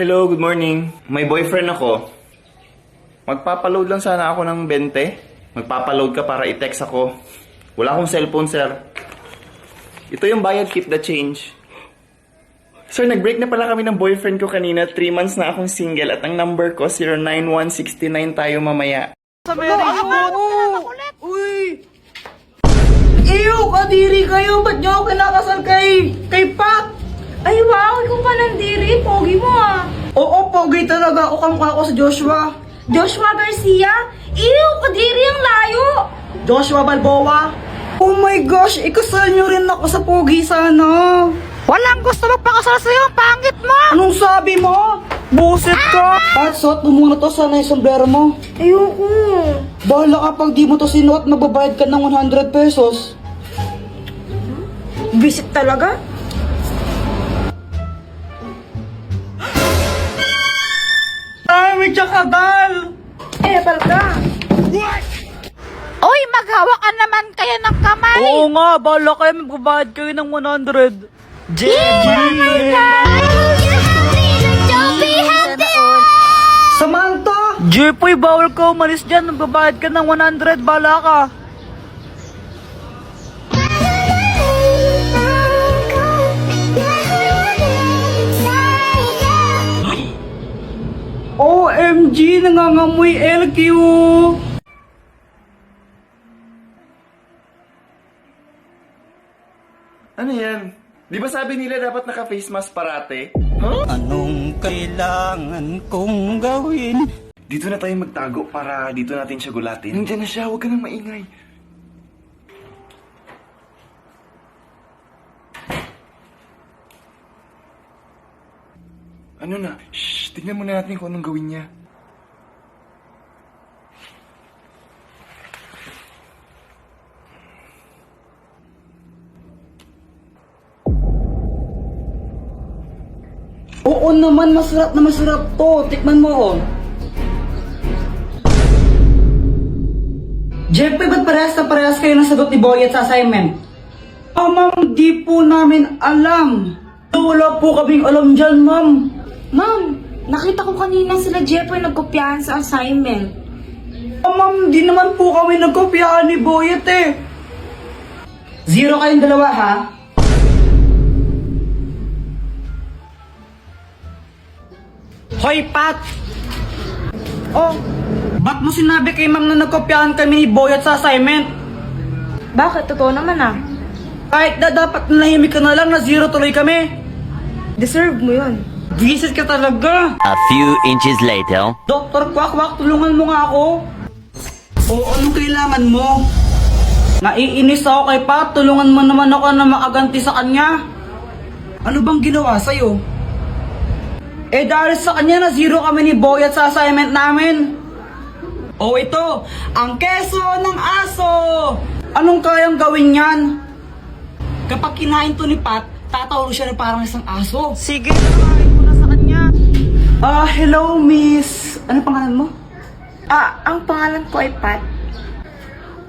Hello, good morning. May boyfriend ako. Magpapaload lang sana ako ng 20. Magpapaload ka para i-text ako. Wala akong cellphone, sir. Ito yung bayad, keep the change. Sir, nag-break na pala kami ng boyfriend ko kanina. 3 months na akong single at ang number ko 09169 tayo mamaya. Sa Marymount! Uy! Ew! Kadiri kayo! Ba't nyo ako kinakasal kay Pat? Ay, wow! Ikaw pa nandiri. Pogi mo ah. Oo, pogi talaga. O kamukha ko sa Joshua. Joshua Garcia? Ew! Kadiri ang layo! Joshua Balboa. Oh my gosh! Ikasal nyo rin ako sa pogi sana. Walang gusto magpakasal sa'yo. Ang pangit mo! Anong sabi mo? Buset ka! Pat, suot mo muna to. Sana yung sombrero mo. Ayoko. Bahala ka pag di mo to sinuot, magbabayad ka ng 100 pesos. Visit talaga? Ay, may tsakadal! Palga. Oy, maghawak ka naman kayo ng kamay! Oo nga, bahala kayo, magbabayad kayo ng 100. Samantha! Jepoy, bawal ka umalis dyan. Magbabayad ka ng 100. Bala ka. OMG! Nangangamoy LQ! Ano yan? Di ba sabi nila dapat naka-face mask parate? Anong kailangan kong gawin? Dito na tayo magtago para dito natin siya gulatin. Nandiyan na siya, huwag ka nang maingay. Ano na? Shh, tignan muna natin kung anong gawin niya. Oo naman, masarap na masarap to. Tikman mo, oh. Jeffrey, ba't parehas na parehas kayo ng sagot ni Boyet sa assignment? Ma'am, di po namin alam. Wala po kaming alam dyan, ma'am. Ma'am, nakita ko kanina sila Jeffoy nagkopyahan sa assignment. Ma'am, di naman po kami nagkopyahan ni Boyet eh. 0 kayong dalawa, ha? Hoy, Pat! Oh, ba't mo sinabi kay ma'am na nagkopyahan kami ni Boyet sa assignment? Bakit? Totoo naman ah. Kahit na dapat nahimik ka na lang na 0 tuloy kami. Deserve mo yun. Visit ka talaga. A few inches later. Dr. Kwak-Kwak, tulungan mo nga ako. O anong kailangan mo? Naiinis ako kay Pat, tulungan mo naman ako na makaganti sa kanya. Ano bang ginawa sa'yo? Eh dahil sa kanya na 0 kami ni Boyet sa assignment namin. O ito, ang keso ng aso. Anong kayang gawin yan? Kapag kinain to ni Pat, tatawag siya na parang isang aso. Sige, kinain ko na sa kanya. Hello miss. Ano pangalan mo? Ang pangalan ko ay Pat.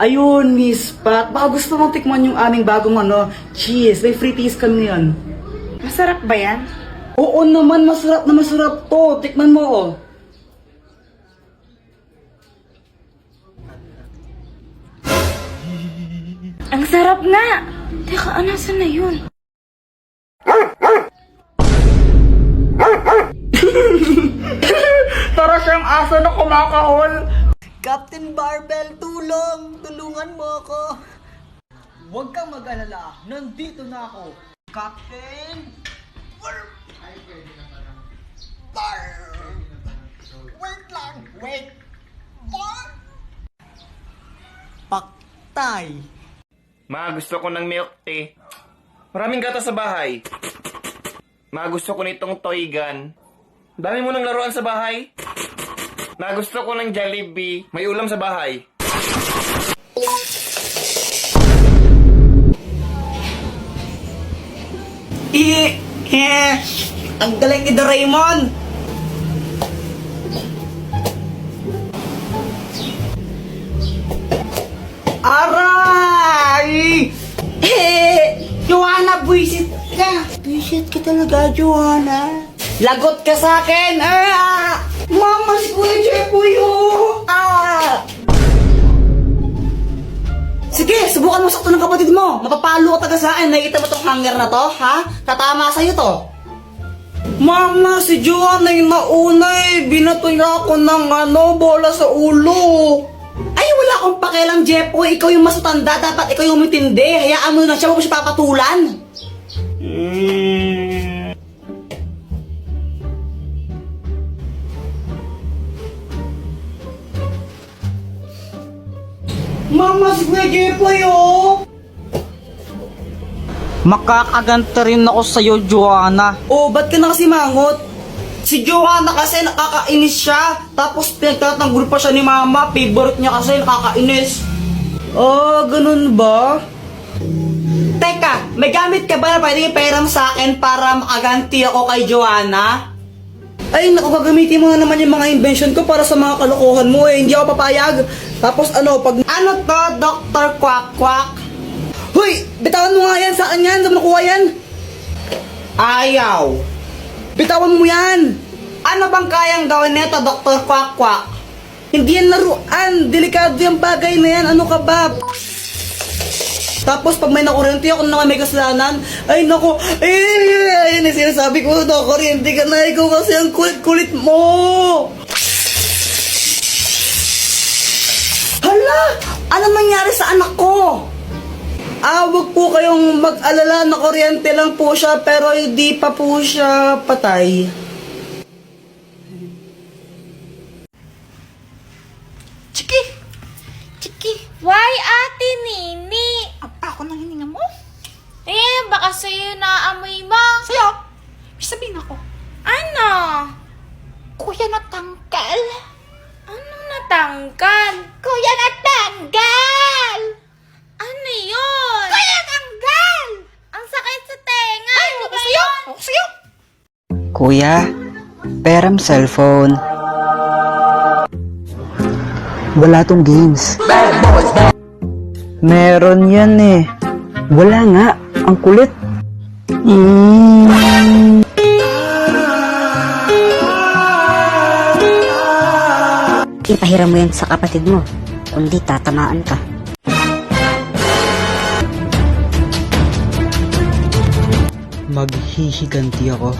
Ayun, Miss Pat. Baka gusto mong tikman yung aming bagong cheese. May free taste kami yan. Masarap ba yan? Oo naman, masarap na masarap to. Tikman mo, oh. Ang sarap nga! Teka, nasan na yun? Tara siyang aso na kumakahol. Captain Barbell, tulong! Tulungan mo ako! Huwag kang mag-alala, nandito na ako! Captain! Ay, pwede na parang... Wait lang! Wait! Paktay! Ma, gusto ko ng milk tea. Maraming gatas sa bahay. Ma, gusto ko nitong toy gun. Dami mo ng laruan sa bahay. Na gusto ko ng Jollibee. May ulam sa bahay. Ang galing ni Doraemon. Aray! Joanna, buisit ka! Buisit ka talaga, Joanna. Lagot ka sa akin! Ah! Mama, si Kuya Jepoy, oh! Ah! Sige, subukan mo sakto ng kapatid mo. Mapapalo ka taga sa akin. Nakikita mo tong hanger na to, ha? Tatama sa'yo to. Mama, si Joanna yung nauna eh. Binato niya ako ng bola sa ulo. Ay, wala akong pakialam, Jepoy. Ikaw yung mas matanda. Dapat ikaw yung matindi. Hayaan mo na siya. Huwag mo siya papatulan. Mama, si Kuya Jepoy, oh! Makakaganta rin ako sa'yo, Joanna. Oh, ba't ka na kasi mangot? Si Joanna kasi nakakainis siya. Tapos pinagtatanggol pa siya ni Mama. Favorite niya kasi nakakainis. Oh, ganun ba? Teka, may gamit ka ba na pwede ipahiram sa akin para makaganti ako kay Joanna? Ay, naku, gagamitin mo na naman yung mga invention ko para sa mga kalokohan mo eh. Hindi ako papayag. Tapos pag... Ano to, Dr. Quack Quack? Hoy, bitawan mo nga yan sa akin yan. Saan mo nakuha yan? Ayaw. Bitawan mo yan. Ano bang kayang gawin nito, Dr. Quack Quack? Hindi yan laruan. Delikado yung bagay na yan. Ano ka ba? Tapos pag may nakuryente ako na may kasalanan, ay naku, ayun yung sinasabi ko, nakuryente ka na, ikaw kasi ang kulit-kulit mo. Hala, ano nangyari sa anak ko? Wag po kayong mag-alala, nakuryente lang po siya, pero hindi pa po siya patay. Chiki! Chiki! Why, Ate Nini? Ako nang hininga mo? Baka sa'yo naamoy mo. Sa'yo? Sabihin ako. Ano? Kuya natanggal. Anong natanggal? Kuya natanggal! Ano yun? Kuya natanggal! Ang sakit sa tenga. Ay, ako sa'yo! Ako sa'yo! Kuya, peram cellphone. Wala tong games. Meron yan eh. Wala nga. Ang kulit. Ipahiram mo yan sa kapatid mo. Kundi tatamaan ka. Maghihiganti ako.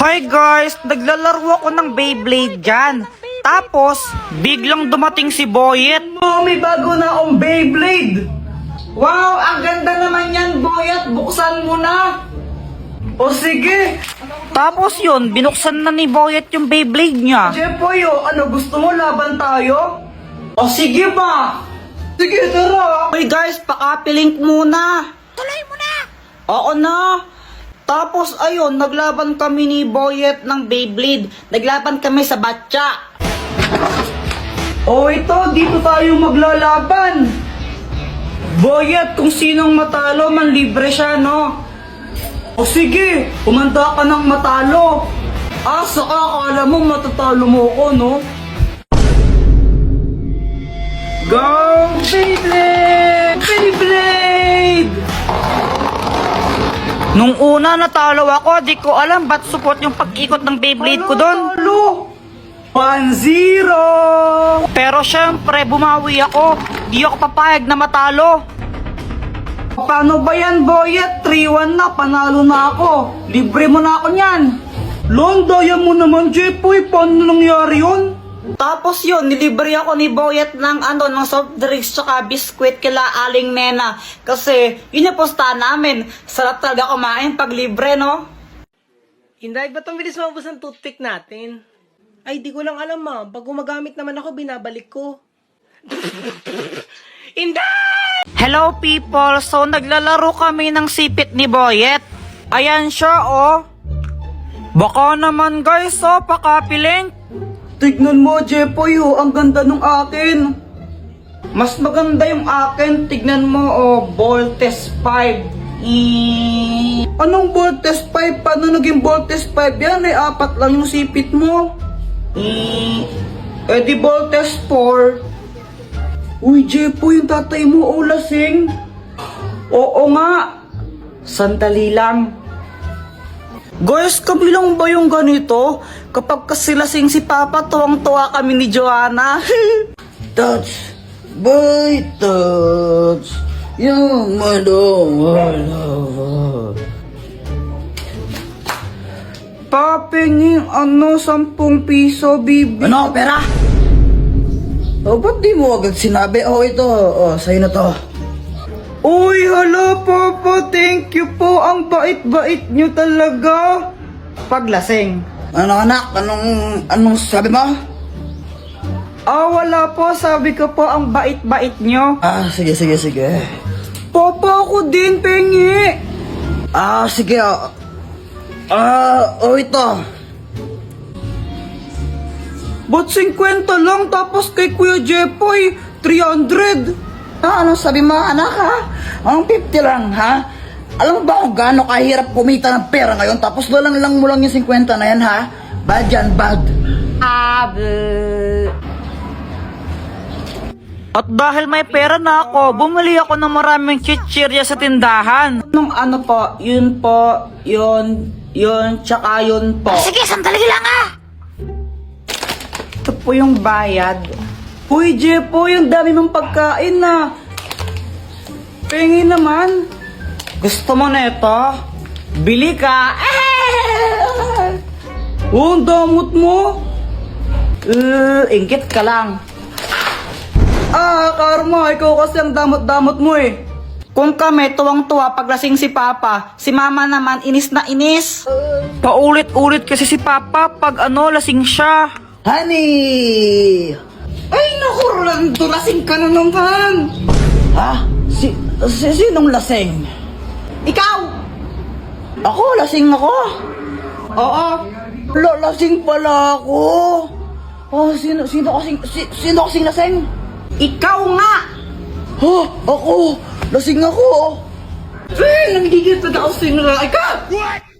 Hi guys! Naglalaro ako ng Beyblade dyan. Tapos, biglang dumating si Boyet. Oh, may bago na akong Beyblade. Wow, ang ganda naman yan, Boyet. Buksan mo na. O sige. Tapos yun, binuksan na ni Boyet yung Beyblade niya. Jepoy, ano gusto mo? Laban tayo? O sige ba? Sige, tara. Hey guys, pakapilink muna. Tuloy mo na! Oo na. Tapos ayun, naglaban kami ni Boyet ng Beyblade. Naglaban kami sa batya. Oh, ito, dito tayo maglalaban. Boyet, kung sinong matalo, manlibre siya, no? O sige, kumanda ka ng matalo. Saka akala mo matatalo mo ko, no? Go, Beyblade! Beyblade! Nung una natalo ako, di ko alam ba't support yung pag-ikot ng Beyblade ko doon. 1-0! Pero syempre, bumawi ako. Di ako papayag na matalo. Paano ba yan, Boyet? 3-1 na, panalo na ako. Libre mo na ako niyan. Daya mo naman, Jepoy. Paano nangyari yun? Tapos yun, nilibre ako ni Boyet ng ng soft drinks tsaka biskwit kila Aling Nena. Kasi yun yung posta namin. Sarap talaga kumain pag libre, no? Inday, ba't ang bilis maubos ng toothpick natin? Ay, di ko lang alam Pag gumagamit naman ako, binabalik ko. Inday! Hello people! So naglalaro kami ng sipit ni Boyet. Ayan siya, oh. Baka naman guys, pakapiling. Tignan mo, Jepoy, ang ganda nung akin. Mas maganda yung akin. Tignan mo, Voltes 5. Anong Voltes 5? Paano naging Voltes 5 yan? 4 lang yung sipit mo. Di Voltes 4. Uy, Jepoy, yung tatay mo, lasing. Oo nga. Sandali lang. Guys, kami lang ba yung ganito? Kapag kasi lasing si Papa, tuwang-tuwa kami ni Joanna. Touch, boy, touch, yung madawala. Papingin, 10 piso, bibi. Ano, pera? O, ba't di mo agad sinabi? Oh, ito, sa'yo na to. Uy, hala, Papa, thank you po. Ang bait-bait nyo talaga. Paglasing. Ano, anak? Anong sabi mo? Wala po. Sabi ko po, ang bait-bait nyo. Sige. Papa, ako din, pengi. Sige, ito. Ba't 50 lang? Tapos kay Kuya Jepoy, 300. Anong sabi mo, anak, ha? Ang 50 lang, ha? Alam mo ba kung gaano kahirap kumita ng pera ngayon? Tapos lang mo lang yung 50 na yan, ha? Bad yan, bad. At dahil may pera na ako, bumili ako ng maraming chichirya sa tindahan. Ano po? Yun po, yun, tsaka yun po. Sige, sandali lang ah! Ito po yung bayad. Uy, Jepo, yung dami mong pagkain na. Pengi naman. Gusto mo na ito? Bili ka. Ang damot mo. Ingkit ka lang. Karma, ikaw kasi ang damot-damot mo eh. Kung kami tuwang-tuwa paglasing si Papa, si Mama naman inis na inis. Paulit-ulit kasi si Papa pag lasing siya. Honey! Ay, naku, Rolando, lasing ka na naman! Ha? Sinong lasing? Ikaw! Ako, lasing ako? Oo. Lasing pala ako. Sino kasing lasing? Ikaw nga! Ako! Lasing ako! Nagigil pa ako sinula. Ikaw! What?